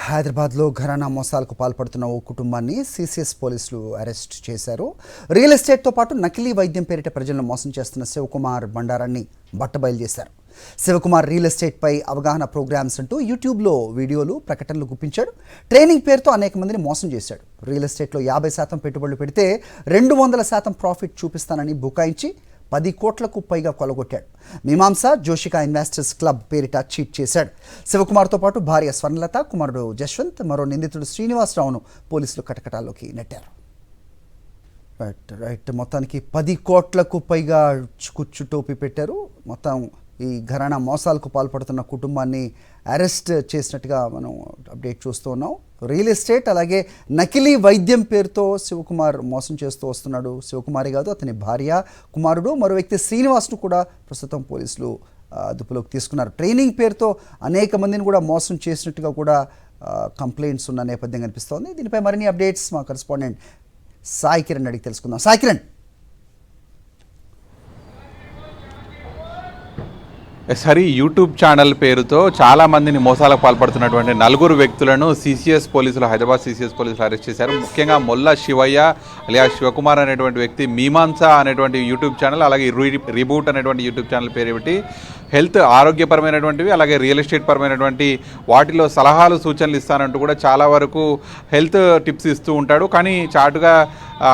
హైదరాబాద్లో ఘరానా మోసాలకు పాల్పడుతున్న ఓ కుటుంబాన్ని సిసిఎస్ పోలీసులు అరెస్ట్ చేశారు. రియల్ ఎస్టేట్తో పాటు నకిలీ వైద్యం పేరిట ప్రజలను మోసం చేస్తున్న శివకుమార్ బండారాన్ని బట్టబయలు చేశారు. శివకుమార్ రియల్ ఎస్టేట్పై అవగాహన ప్రోగ్రామ్స్ అంటూ యూట్యూబ్లో వీడియోలు ప్రకటనలు గుప్పించాడు. ట్రైనింగ్ పేరుతో అనేక మందిని మోసం చేశాడు. రియల్ ఎస్టేట్లో 50% పెట్టుబడులు పెడితే 200% ప్రాఫిట్ చూపిస్తానని బుకాయించి 10 కోట్లకు పైగా కొలగొట్టాడు. మీమాంస జోషికా ఇన్వెస్టర్స్ క్లబ్ పేరిట చీట్ చేశాడు. శివకుమార్తో పాటు భార్య స్వర్ణలత, కుమారుడు జశ్వంత్, మరో నిందితుడు శ్రీనివాసరావును పోలీసులు కటకటాల్లోకి నెట్టారు. రైట్ మొత్తానికి 10 కోట్లకు పైగా కుచ్చుటోపి పెట్టారు. మొత్తం ఈ ఘరానా మోసాలకు పాల్పడుతున్న కుటుంబాన్ని అరెస్ట్ చేసినట్టుగా మనం అప్డేట్ చూస్తూ ఉన్నాం. రియల్ ఎస్టేట్ అలాగే నకిలీ వైద్యం పేరుతో శివకుమార్ మోసం చేస్తూ వస్తున్నాడు. శివకుమారే కాదు, అతని భార్య, కుమారుడు, మరో వ్యక్తి శ్రీనివాస్ను కూడా ప్రస్తుతం పోలీసులు అదుపులోకి తీసుకున్నారు. ట్రైనింగ్ పేరుతో అనేక మందిని కూడా మోసం చేసినట్టుగా కూడా కంప్లైంట్స్ ఉన్న నేపథ్యం కనిపిస్తోంది. దీనిపై మరిన్ని అప్డేట్స్ మా కరెస్పాండెంట్ సాయి కిరణ్ అడిగి తెలుసుకుందాం. సాయి కిరణ్. సరే, యూట్యూబ్ ఛానల్ పేరుతో చాలా మందిని మోసాలకు పాల్పడుతున్నటువంటి 4 వ్యక్తులను సిసిఎస్ పోలీసులు, హైదరాబాద్ సిసిఎస్ పోలీసులు అరెస్ట్ చేశారు. ముఖ్యంగా మొల్ల శివయ్య అలియా శివకుమార్ అనేటువంటి వ్యక్తి మీమాంస అనేటువంటి యూట్యూబ్ ఛానల్, అలాగే రీబూట్ అనేటువంటి యూట్యూబ్ ఛానల్ పేరు పెట్టి హెల్త్, ఆరోగ్యపరమైనటువంటివి అలాగే రియల్ ఎస్టేట్ పరమైనటువంటి వాటిలో సలహాలు, సూచనలు ఇస్తానంటూ కూడా చాలా వరకు హెల్త్ టిప్స్ ఇస్తూ ఉంటాడు. కానీ చాటుగా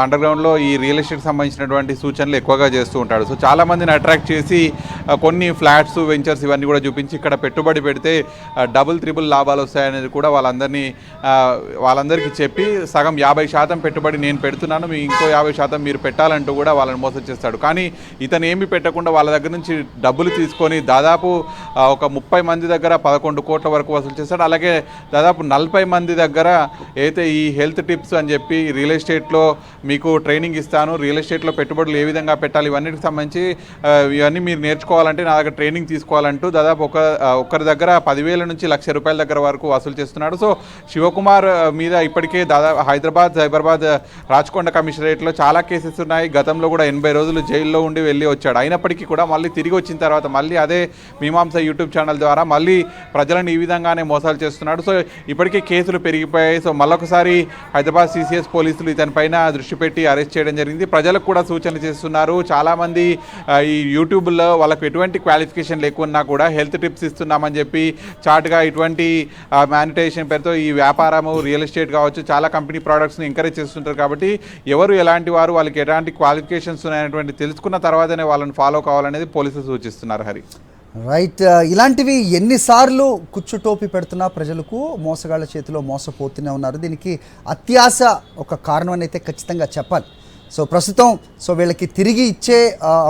అండర్గ్రౌండ్లో ఈ రియల్ ఎస్టేట్కి సంబంధించినటువంటి సూచనలు ఎక్కువగా చేస్తూ ఉంటాడు. సో చాలామందిని అట్రాక్ట్ చేసి కొన్ని ఫ్లాట్స్, వెంచర్స్ ఇవన్నీ కూడా చూపించి ఇక్కడ పెట్టుబడి పెడితే డబుల్, త్రిబుల్ లాభాలు వస్తాయనేది కూడా వాళ్ళందరికీ చెప్పి సగం 50% పెట్టుబడి నేను పెడుతున్నాను, మీ ఇంకో 50% మీరు పెట్టాలంటూ కూడా వాళ్ళని మోసం చేస్తాడు. కానీ ఇతను ఏమీ పెట్టకుండా వాళ్ళ దగ్గర నుంచి డబ్బులు తీసుకొని దాదాపు ఒక 30 మంది దగ్గర 11 కోట్ల వరకు వసూలు చేస్తాడు. అలాగే దాదాపు 40 మంది దగ్గర అయితే ఈ హెల్త్ టిప్స్ అని చెప్పి రియల్ ఎస్టేట్లో మీకు ట్రైనింగ్ ఇస్తాను, రియల్ ఎస్టేట్లో పెట్టుబడులు ఏ విధంగా పెట్టాలి, ఇవన్నిటికి సంబంధించి ఇవన్నీ మీరు నేర్చుకోవాలంటే నా దగ్గర ట్రైనింగ్ తీసుకోవాలంటూ దాదాపు ఒకరి దగ్గర 10,000 నుంచి ₹1,00,000 దగ్గర వరకు వసూలు చేస్తున్నాడు. సో శివకుమార్ మీద ఇప్పటికే దాదాపు హైదరాబాద్, సైబరాబాద్, రాచకొండ కమిషనరేట్లో చాలా కేసెస్ ఉన్నాయి. గతంలో కూడా 80 రోజులు జైల్లో ఉండి వెళ్ళి వచ్చాడు. అయినప్పటికీ కూడా మళ్ళీ తిరిగి వచ్చిన తర్వాత మళ్ళీ అదే మీమాంస యూట్యూబ్ ఛానల్ ద్వారా మళ్ళీ ప్రజలను ఈ విధంగానే మోసాలు చేస్తున్నాడు. సో ఇప్పటికే కేసులు పెరిగిపోయాయి. సో మళ్ళొకసారి హైదరాబాద్ సిసిఎస్ పోలీసులు ఇతనిపైన దృష్టి పెట్టి అరెస్ట్ చేయడం జరిగింది. ప్రజలకు కూడా సూచనలు చేస్తున్నారు. చాలామంది ఈ యూట్యూబ్లో వాళ్ళకు ఎటువంటి క్వాలిఫికేషన్ లేకున్నా కూడా హెల్త్ టిప్స్ ఇస్తున్నామని చెప్పి చాటుగా ఇటువంటి మానిటైజేషన్ పేరుతో ఈ వ్యాపారము, రియల్ ఎస్టేట్ కావచ్చు, చాలా కంపెనీ ప్రోడక్ట్స్ని ఎంకరేజ్ చేస్తుంటారు. కాబట్టి ఎవరు ఎలాంటి వారు, వాళ్ళకి ఎలాంటి క్వాలిఫికేషన్స్ ఉన్నాయనేటువంటి తెలుసుకున్న తర్వాతనే వాళ్ళని ఫాలో కావాలనేది పోలీసులు సూచిస్తున్నారు. హరి, రైట్. ఇలాంటివి ఎన్నిసార్లు కుచ్చుటోపి పెడుతున్నా ప్రజలకు మోసగాళ్ల చేతిలో మోసపోతూనే ఉన్నారు. దీనికి అత్యాశ ఒక కారణం అని అయితే ఖచ్చితంగా చెప్పాలి. సో ప్రస్తుతం వీళ్ళకి తిరిగి ఇచ్చే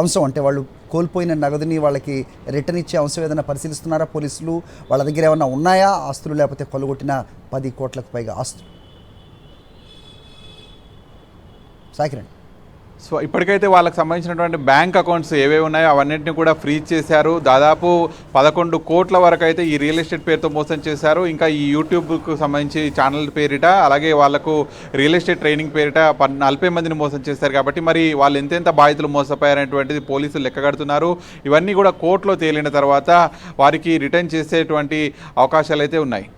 అంశం, అంటే వాళ్ళు కోల్పోయిన నగదుని వాళ్ళకి రిటర్న్ ఇచ్చే అంశం ఏదైనా పరిశీలిస్తున్నారా పోలీసులు? వాళ్ళ దగ్గర ఏమైనా ఉన్నాయా ఆస్తులు, లేకపోతే కొలగొట్టిన 10 కోట్లకు పైగా ఆస్తులు? సాకిరణ్. సో ఇప్పటికైతే వాళ్ళకి సంబంధించినటువంటి బ్యాంక్ అకౌంట్స్ ఏవేవి ఉన్నాయో అవన్నింటినీ కూడా ఫ్రీజ్ చేశారు. దాదాపు 11 కోట్ల వరకు అయితే ఈ రియల్ ఎస్టేట్ పేరుతో మోసం చేశారు. ఇంకా ఈ యూట్యూబ్కు సంబంధించి ఛానల్ పేరిట, అలాగే వాళ్లకు రియల్ ఎస్టేట్ ట్రైనింగ్ పేరిట 40 మందిని మోసం చేశారు. కాబట్టి మరి వాళ్ళు ఎంతెంత బాధితులు మోసపోయారనేటువంటిది పోలీసులు లెక్కగడుతున్నారు. ఇవన్నీ కూడా కోర్టులో తేలిన తర్వాత వారికి రిటర్న్ చేసేటువంటి అవకాశాలు అయితే ఉన్నాయి.